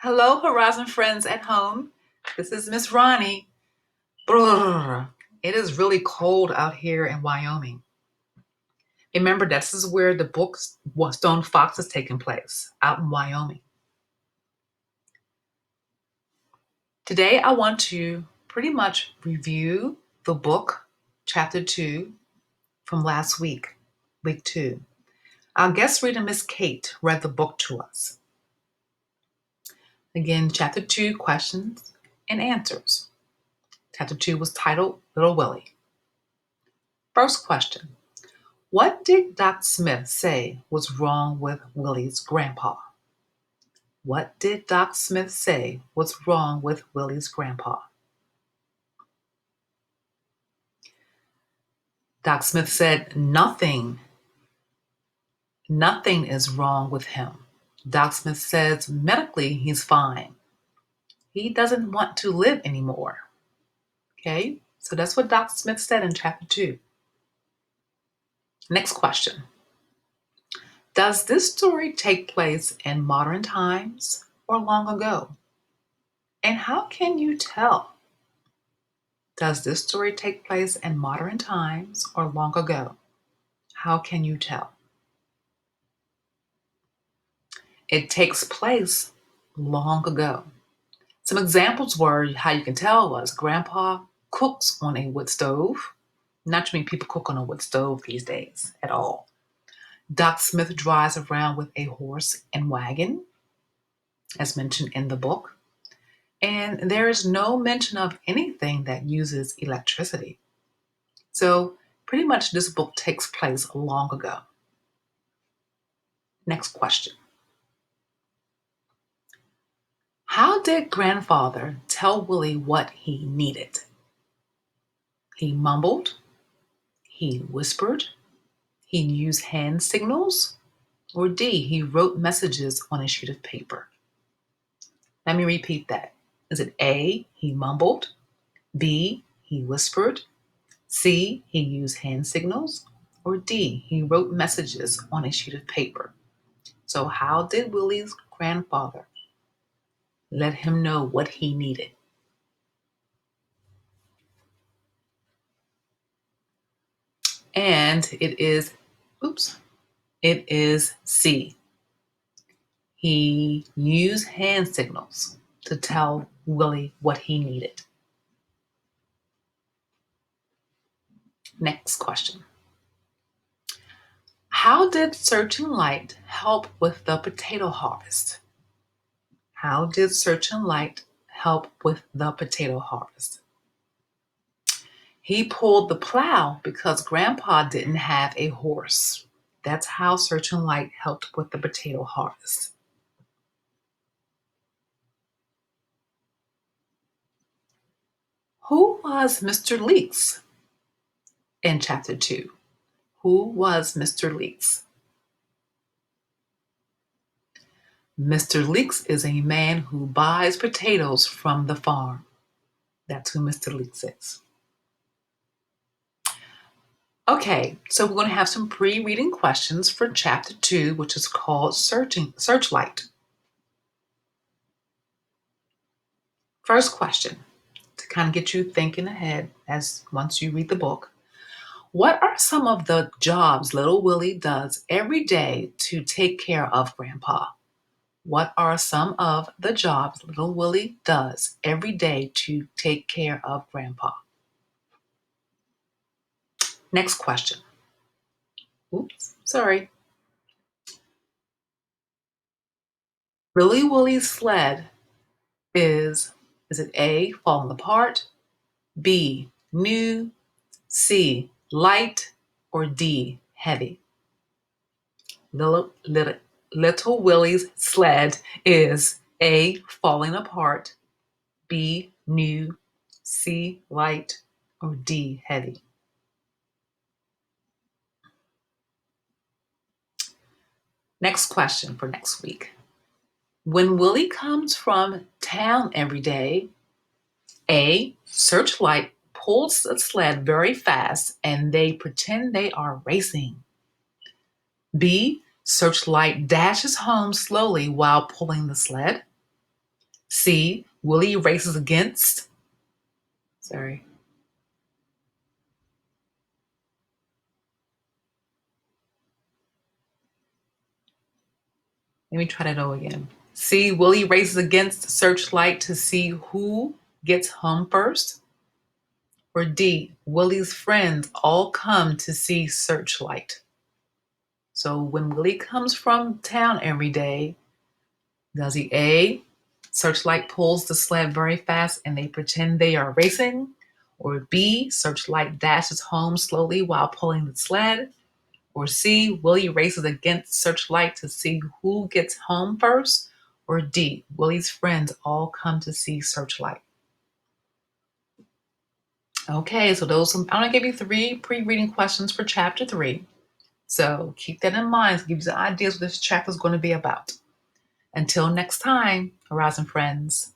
Hello, Horizon friends at home. This is Miss Ronnie. Brrr. It is really cold out here in Wyoming. Remember, this is where the book Stone Fox is taking place, out in Wyoming. Today, I want to pretty much review the book, Chapter 2, from last week, week 2. Our guest reader, Miss Kate, read the book to us. Again, Chapter 2, questions and answers. Chapter 2 was titled Little Willie. First question. What did Doc Smith say was wrong with Willie's grandpa? What did Doc Smith say was wrong with Willie's grandpa? Doc Smith said nothing. Nothing is wrong with him. Doc Smith says medically he's fine. He doesn't want to live anymore. Okay, so that's what Doc Smith said in chapter 2. Next question. Does this story take place in modern times or long ago? And how can you tell? Does this story take place in modern times or long ago? How can you tell? It takes place long ago. Some examples were how you can tell was Grandpa cooks on a wood stove. Not too many people cook on a wood stove these days at all. Doc Smith drives around with a horse and wagon, as mentioned in the book. And there is no mention of anything that uses electricity. So pretty much this book takes place long ago. Next question. How did grandfather tell Willie what he needed? He mumbled, he whispered, he used hand signals, or D, he wrote messages on a sheet of paper. Let me repeat that. Is it A, he mumbled, B, he whispered, C, he used hand signals, or D, he wrote messages on a sheet of paper? So how did Willie's grandfather let him know what he needed? And it is C. He used hand signals to tell Willie what he needed. Next question. How did Searching Light help with the potato harvest? How did Searching Light help with the potato harvest? He pulled the plow because Grandpa didn't have a horse. That's how Searching Light helped with the potato harvest. Who was Mr. Leeks in chapter 2? Who was Mr. Leeks? Mr. Leeks is a man who buys potatoes from the farm. That's who Mr. Leeks is. Okay, so we're going to have some pre-reading questions for chapter 2, which is called Searchlight. First question, to kind of get you thinking ahead as once you read the book. What are some of the jobs little Willie does every day to take care of Grandpa? What are some of the jobs little Willie does every day to take care of Grandpa? Next question. Oops, sorry. Little Willie's sled is it A, falling apart, B, new, C, light, or D, heavy? Little Willie's sled is A, falling apart, B, new, C, light, or D, heavy? Next question for next week. When Willie comes from town every day, A, Searchlight pulls the sled very fast and they pretend they are racing. B, Searchlight dashes home slowly while pulling the sled. C. Willie races against. Sorry. Let me try that over again. C. Willie races against Searchlight to see who gets home first. Or D. Willie's friends all come to see Searchlight. So when Willie comes from town every day, does he A. Searchlight pulls the sled very fast and they pretend they are racing? Or B. Searchlight dashes home slowly while pulling the sled? Or C. Willie races against Searchlight to see who gets home first? Or D. Willie's friends all come to see Searchlight? Okay, so I'm going to give you 3 pre-reading questions for chapter 3. So keep that in mind to give you some ideas what this chapter is going to be about. Until next time, Horizon friends.